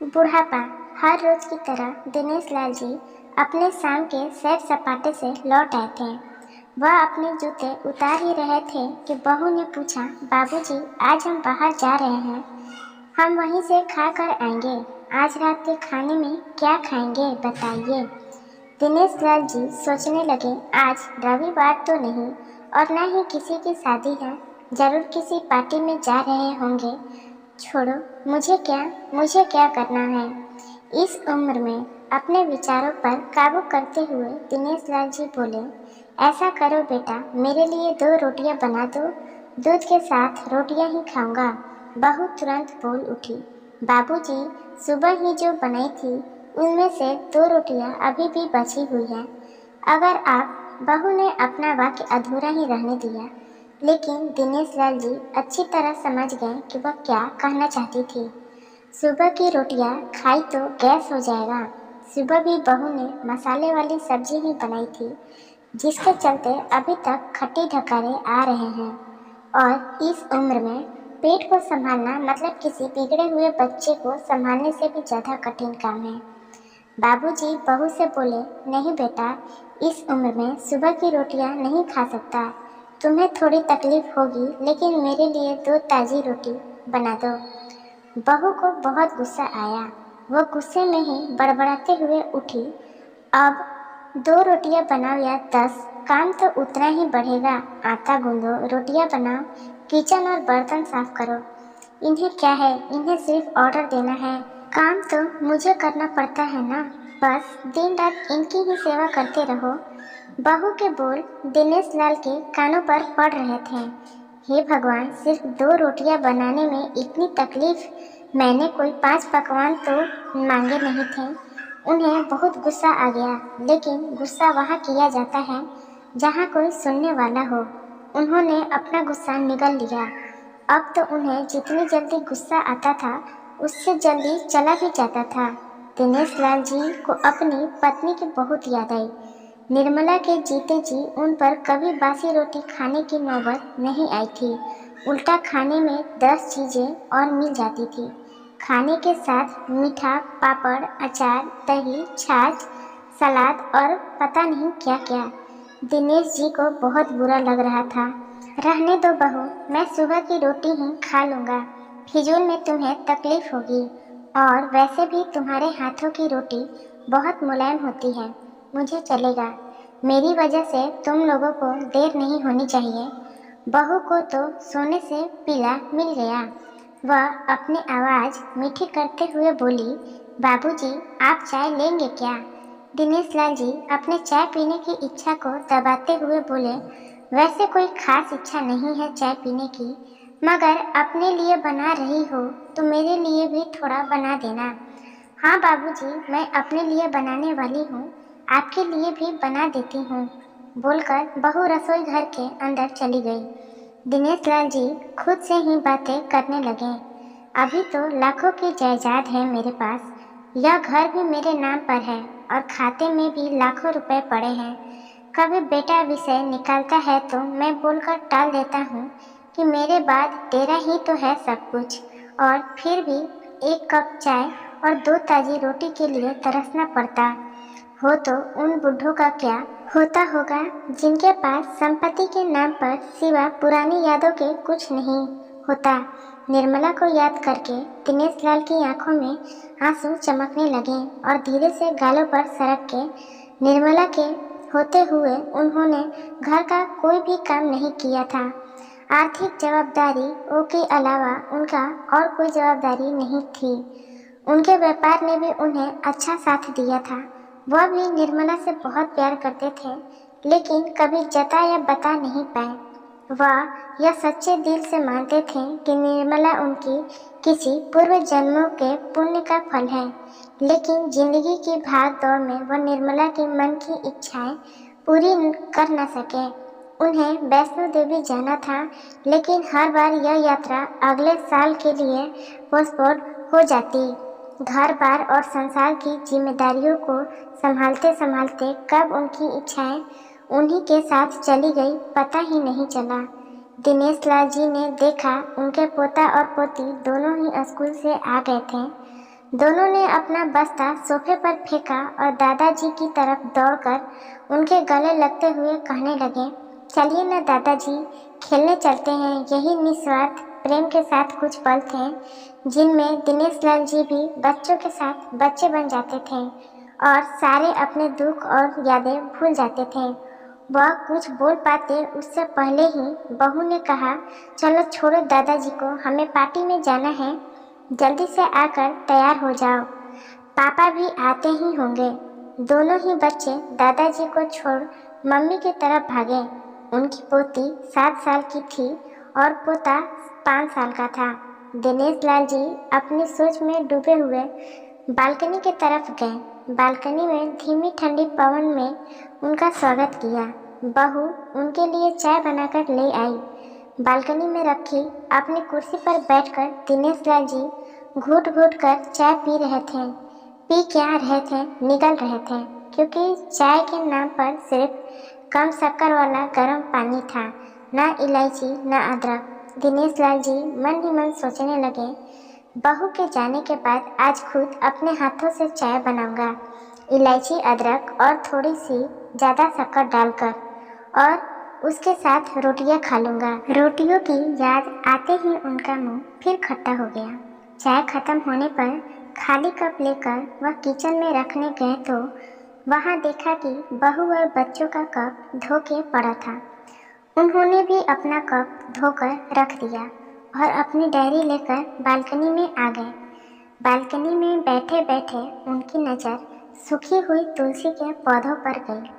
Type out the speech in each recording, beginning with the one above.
बुढ़ापा। हर रोज की तरह दिनेश लाल जी अपने शाम के सैर सपाटे से लौट आए थे। वह अपने जूते उतार ही रहे थे कि बहू ने पूछा, बाबूजी, आज हम बाहर जा रहे हैं, हम वहीं से खा कर आएंगे। आज रात के खाने में क्या खाएंगे बताइए। दिनेश लाल जी सोचने लगे, आज रविवार तो नहीं और न ही किसी की शादी है, जरूर किसी पार्टी में जा रहे होंगे। छोड़ो, मुझे क्या करना है। इस उम्र में अपने विचारों पर काबू करते हुए दिनेश लाल जी बोले, ऐसा करो बेटा, मेरे लिए 2 रोटियां बना दो, दूध के साथ रोटियां ही खाऊंगा। बहू तुरंत बोल उठी, बाबूजी, सुबह ही जो बनाई थी उनमें से 2 रोटियां अभी भी बची हुई है। अगर आप बहू ने अपना वाक्य अधूरा ही रहने दिया, लेकिन दिनेश लाल जी अच्छी तरह समझ गए कि वह क्या कहना चाहती थी। सुबह की रोटियां खाई तो गैस हो जाएगा। सुबह भी बहू ने मसाले वाली सब्जी ही बनाई थी, जिसके चलते अभी तक खट्टी ढकारे आ रहे हैं। और इस उम्र में पेट को संभालना मतलब किसी बिगड़े हुए बच्चे को संभालने से भी ज़्यादा कठिन काम है। बाबूजी बहू से बोले, नहीं बेटा, इस उम्र में सुबह की रोटियां नहीं खा सकता। तुम्हें थोड़ी तकलीफ होगी, लेकिन मेरे लिए 2 ताज़ी रोटी बना दो। बहू को बहुत गुस्सा आया। वो गुस्से में ही बड़बड़ाते हुए उठी, अब 2 रोटियां बनाओ या 10, काम तो उतना ही बढ़ेगा। आटा गूंदो, रोटियां बनाओ, किचन और बर्तन साफ करो। इन्हें क्या है, इन्हें सिर्फ ऑर्डर देना है। काम तो मुझे करना पड़ता है ना, बस दिन रात इनकी ही सेवा करते रहो। बहू के बोल दिनेश लाल के कानों पर पड़ रहे थे। हे भगवान, सिर्फ 2 रोटियां बनाने में इतनी तकलीफ, मैंने कोई 5 पकवान तो मांगे नहीं थे। उन्हें बहुत गुस्सा आ गया, लेकिन गुस्सा वहाँ किया जाता है जहाँ कोई सुनने वाला हो। उन्होंने अपना गुस्सा निगल लिया। अब तो उन्हें जितनी जल्दी गुस्सा आता था, उससे जल्दी चला भी जाता था। दिनेश लाल जी को अपनी पत्नी की बहुत याद आई। निर्मला के जीते जी उन पर कभी बासी रोटी खाने की नौबत नहीं आई थी। उल्टा खाने में 10 चीज़ें और मिल जाती थी। खाने के साथ मीठा, पापड़, अचार, दही, छाछ, सलाद और पता नहीं क्या क्या। दिनेश जी को बहुत बुरा लग रहा था। रहने दो बहू, मैं सुबह की रोटी ही खा लूँगा, फिजूल में तुम्हें तकलीफ होगी। और वैसे भी तुम्हारे हाथों की रोटी बहुत मुलायम होती है, मुझे चलेगा। मेरी वजह से तुम लोगों को देर नहीं होनी चाहिए। बहू को तो सोने से पीला मिल गया। वह अपनी आवाज़ मीठी करते हुए बोली, बाबूजी, आप चाय लेंगे क्या? दिनेश लाल जी अपने चाय पीने की इच्छा को दबाते हुए बोले, वैसे कोई खास इच्छा नहीं है चाय पीने की, मगर अपने लिए बना रही हो तो मेरे लिए भी थोड़ा बना देना। हाँ बाबूजी, मैं अपने लिए बनाने वाली हूँ, आपके लिए भी बना देती हूँ, बोलकर बहू रसोई घर के अंदर चली गई। दिनेश लाल जी खुद से ही बातें करने लगे। अभी तो लाखों की जायदाद है मेरे पास, यह घर भी मेरे नाम पर है और खाते में भी लाखों रुपए पड़े हैं। कभी बेटा विषय निकालता है तो मैं बोलकर टाल देता हूँ कि मेरे बाद तेरा ही तो है सब कुछ, और फिर भी 1 कप चाय और 2 ताज़ी रोटी के लिए तरसना पड़ता हो तो उन बुढ़ों का क्या होता होगा, जिनके पास संपत्ति के नाम पर सिवा पुरानी यादों के कुछ नहीं होता। निर्मला को याद करके दिनेश लाल की आंखों में आंसू चमकने लगे और धीरे से गालों पर सरक के निर्मला के होते हुए उन्होंने घर का कोई भी काम नहीं किया था। आर्थिक जवाबदारियों के अलावा उनका और कोई जवाबदारी नहीं थी। उनके व्यापार ने भी उन्हें अच्छा साथ दिया था। वह भी निर्मला से बहुत प्यार करते थे, लेकिन कभी जता या बता नहीं पाए। वह यह सच्चे दिल से मानते थे कि निर्मला उनकी किसी पूर्व जन्मों के पुण्य का फल है, लेकिन जिंदगी की भाग दौड़ में वह निर्मला की मन की इच्छाएं पूरी कर न सके। उन्हें वैष्णो देवी जाना था, लेकिन हर बार यह यात्रा अगले साल के लिए पोस्टपोन हो जाती। घर बार और संसार की जिम्मेदारियों को संभालते संभालते कब उनकी इच्छाएं उन्हीं के साथ चली गई, पता ही नहीं चला। दिनेश लाल जी ने देखा उनके पोता और पोती दोनों ही स्कूल से आ गए थे। दोनों ने अपना बस्ता सोफे पर फेंका और दादाजी की तरफ दौड़कर उनके गले लगते हुए कहने लगे, चलिए ना दादाजी, खेलने चलते हैं। यही निस्वार्थ प्रेम के साथ कुछ पल थे जिनमें दिनेश लाल जी भी बच्चों के साथ बच्चे बन जाते थे और सारे अपने दुख और यादें भूल जाते थे। वह कुछ बोल पाते उससे पहले ही बहू ने कहा, चलो छोड़ो दादाजी को, हमें पार्टी में जाना है, जल्दी से आकर तैयार हो जाओ, पापा भी आते ही होंगे। दोनों ही बच्चे दादाजी को छोड़ मम्मी की तरफ भागे। उनकी पोती 7 साल की थी और पोता 5 साल का था। दिनेश लाल जी अपनी सोच में डूबे हुए बालकनी की तरफ गए। बालकनी में धीमी ठंडी पवन में उनका स्वागत किया। बहू उनके लिए चाय बनाकर ले आई। बालकनी में रखी अपनी कुर्सी पर बैठकर दिनेश लाल जी घूट घूट कर चाय पी रहे थे। पी क्या रहे थे, निगल रहे थे, क्योंकि चाय के नाम पर सिर्फ कम शक्कर वाला गर्म पानी था, ना इलायची ना अदरक। दिनेश लाल जी मन ही मन सोचने लगे, बहू के जाने के बाद आज खुद अपने हाथों से चाय बनाऊंगा, इलायची अदरक और थोड़ी सी ज़्यादा शक्कर डालकर, और उसके साथ रोटियां खा लूँगा। रोटियों की याद आते ही उनका मुंह फिर खट्टा हो गया। चाय खत्म होने पर खाली कप लेकर वह किचन में रखने गए तो वहाँ देखा कि बहू और बच्चों का कप धो के पड़ा था। उन्होंने भी अपना कप धोकर रख दिया और अपनी डायरी लेकर बालकनी में आ गए। बालकनी में बैठे बैठे उनकी नज़र सूखी हुई तुलसी के पौधों पर गई।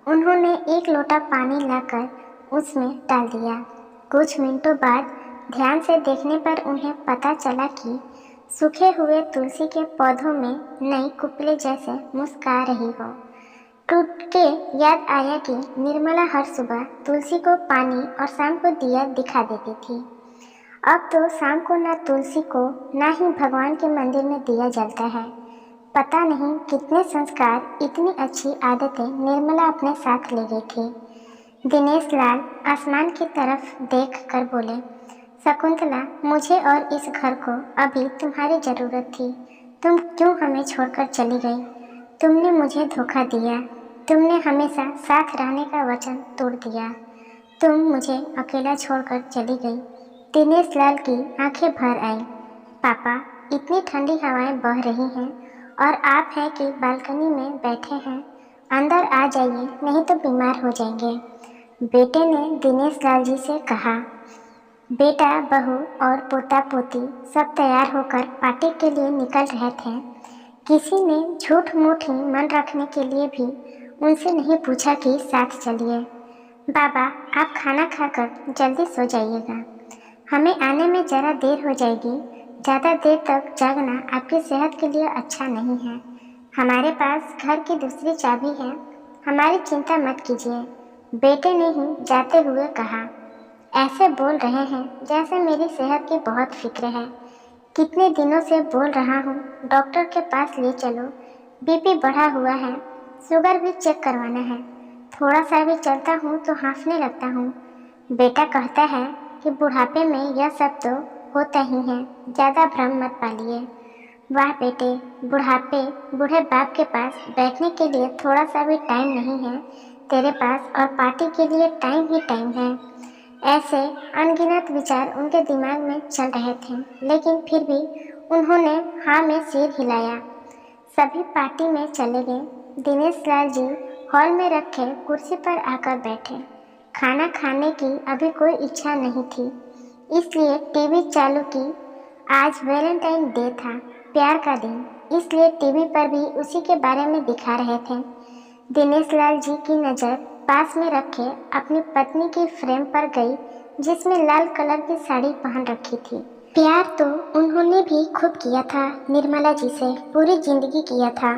उन्होंने एक लोटा पानी लाकर उसमें डाल दिया। कुछ मिनटों बाद ध्यान से देखने पर उन्हें पता चला कि सूखे हुए तुलसी के पौधों में नई कुपले जैसे मुस्कुरा रही हो। टूट के याद आया कि निर्मला हर सुबह तुलसी को पानी और शाम को दिया दिखा देती थी। अब तो शाम को न तुलसी को न ही भगवान के मंदिर में दिया जलता है। पता नहीं कितने संस्कार, इतनी अच्छी आदतें निर्मला अपने साथ ले गई थी। दिनेश लाल आसमान की तरफ देख कर बोले, शकुंतला, मुझे और इस घर को अभी तुम्हारी ज़रूरत थी। तुम क्यों हमें छोड़कर चली गई? तुमने मुझे धोखा दिया। तुमने हमेशा साथ रहने का वचन तोड़ दिया। तुम मुझे अकेला छोड़कर चली गई। दिनेश लाल की आंखें भर आई। पापा, इतनी ठंडी हवाएं बह रही हैं और आप हैं कि बालकनी में बैठे हैं। अंदर आ जाइए, नहीं तो बीमार हो जाएंगे। बेटे ने दिनेश लाल जी से कहा। बेटा, बहू और पोता पोती सब तैयार होकर पार्टी के लिए निकल रहे थे। किसी ने झूठ मूठ ही मन रखने के लिए भी उनसे नहीं पूछा कि साथ चलिए। बाबा, आप खाना खाकर जल्दी सो जाइएगा, हमें आने में ज़रा देर हो जाएगी। ज़्यादा देर तक जागना आपकी सेहत के लिए अच्छा नहीं है। हमारे पास घर की दूसरी चाबी है, हमारी चिंता मत कीजिए, बेटे ने ही जाते हुए कहा। ऐसे बोल रहे हैं जैसे मेरी सेहत की बहुत फिक्र है। कितने दिनों से बोल रहा हूँ, डॉक्टर के पास ले चलो, बीपी बढ़ा हुआ है, शुगर भी चेक करवाना है। थोड़ा सा भी चलता हूँ तो हाँफने लगता हूँ। बेटा कहता है कि बुढ़ापे में यह सब तो होता ही है, ज़्यादा भ्रम मत पालिए। वाह बेटे, बुढ़ापे बूढ़े बाप के पास बैठने के लिए थोड़ा सा भी टाइम नहीं है तेरे पास, और पार्टी के लिए टाइम ही टाइम है। ऐसे अनगिनत विचार उनके दिमाग में चल रहे थे, लेकिन फिर भी उन्होंने हाँ में सिर हिलाया। सभी पार्टी में चले गए। दिनेश लाल जी हॉल में रखे कुर्सी पर आकर बैठे। खाना खाने की अभी कोई इच्छा नहीं थी, इसलिए टीवी चालू की। आज वैलेंटाइन डे था, प्यार का दिन, इसलिए टीवी पर भी उसी के बारे में दिखा रहे थे। दिनेश लाल जी की नज़र पास में रखे अपनी पत्नी की फ्रेम पर गई, जिसमें लाल कलर की साड़ी पहन रखी थी। प्यार तो उन्होंने भी खूब किया था, निर्मला जी से पूरी जिंदगी किया था,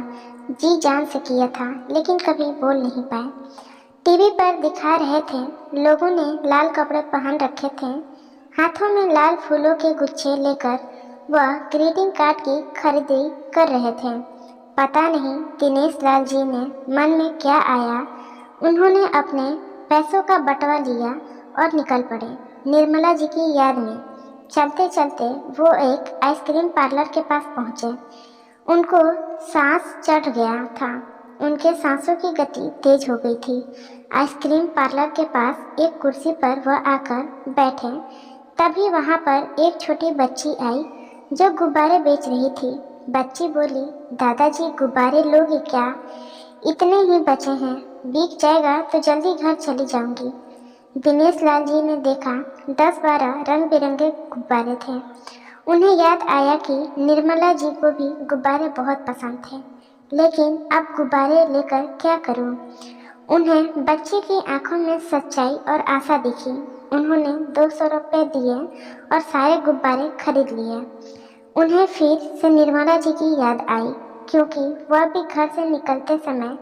जी जान से किया था, लेकिन कभी बोल नहीं पाए। टीवी पर दिखा रहे थे, लोगों ने लाल कपड़े पहन रखे थे, हाथों में लाल फूलों के गुच्छे लेकर वह ग्रीटिंग कार्ड की खरीदारी कर रहे थे। पता नहीं दिनेश लाल जी ने मन में क्या आया, उन्होंने अपने पैसों का बटवा लिया और निकल पड़े। निर्मला जी की याद में चलते चलते वो एक आइसक्रीम पार्लर के पास पहुँचे। उनको सांस चढ़ गया था। उनके सांसों की गति तेज हो गई थी। आइसक्रीम पार्लर के पास एक कुर्सी पर वह आकर बैठे। तभी वहाँ पर एक छोटी बच्ची आई जो गुब्बारे बेच रही थी। बच्ची बोली, दादाजी गुब्बारे लोगे क्या? इतने ही बचे हैं, बिक जाएगा तो जल्दी घर चली जाऊंगी। दिनेश लाल जी ने देखा 10-12 रंग बिरंगे गुब्बारे थे। उन्हें याद आया कि निर्मला जी को भी गुब्बारे बहुत पसंद थे, लेकिन अब गुब्बारे लेकर क्या करूं? उन्हें बच्ची की आंखों में सच्चाई और आशा दिखी। उन्होंने 200 रुपये दिए और सारे गुब्बारे खरीद लिए। उन्हें फिर से निर्मला जी की याद आई, क्योंकि वह भी घर से निकलते समय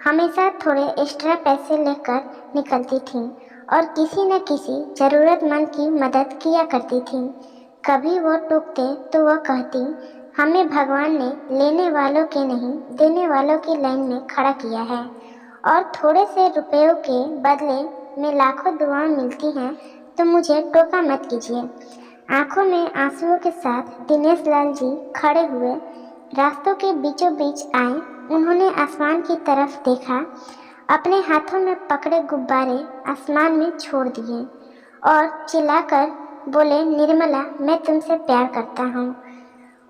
हमेशा थोड़े एक्स्ट्रा पैसे लेकर निकलती थीं और किसी न किसी ज़रूरतमंद की मदद किया करती थीं। कभी वो टूटते तो वह कहती, हमें भगवान ने लेने वालों के नहीं देने वालों की लाइन में खड़ा किया है, और थोड़े से रुपयों के बदले में लाखों दुआएं मिलती हैं, तो मुझे टोका मत कीजिए। आंखों में आंसुओं के साथ दिनेश लाल जी खड़े हुए रास्तों के बीचों बीच आए। उन्होंने आसमान की तरफ देखा, अपने हाथों में पकड़े गुब्बारे आसमान में छोड़ दिए और चिल्लाकर बोले, निर्मला, मैं तुमसे प्यार करता हूँ।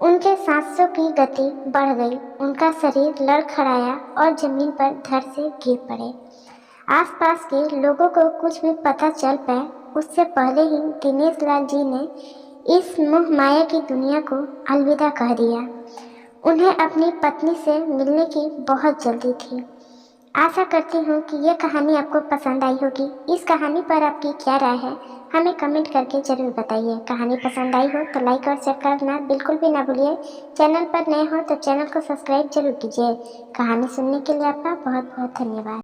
उनके सांसों की गति बढ़ गई, उनका शरीर लड़खड़ाया और जमीन पर धड़ से गिर पड़े। आसपास के लोगों को कुछ भी पता चल पाए उससे पहले ही दिनेश लाल जी ने इस मोह माया की दुनिया को अलविदा कह दिया। उन्हें अपनी पत्नी से मिलने की बहुत जल्दी थी। आशा करती हूँ कि यह कहानी आपको पसंद आई होगी। इस कहानी पर आपकी क्या राय है, हमें कमेंट करके ज़रूर बताइए। कहानी पसंद आई हो तो लाइक और शेयर करना बिल्कुल भी ना भूलिए। चैनल पर नए हो तो चैनल को सब्सक्राइब जरूर कीजिए। कहानी सुनने के लिए आपका बहुत बहुत धन्यवाद।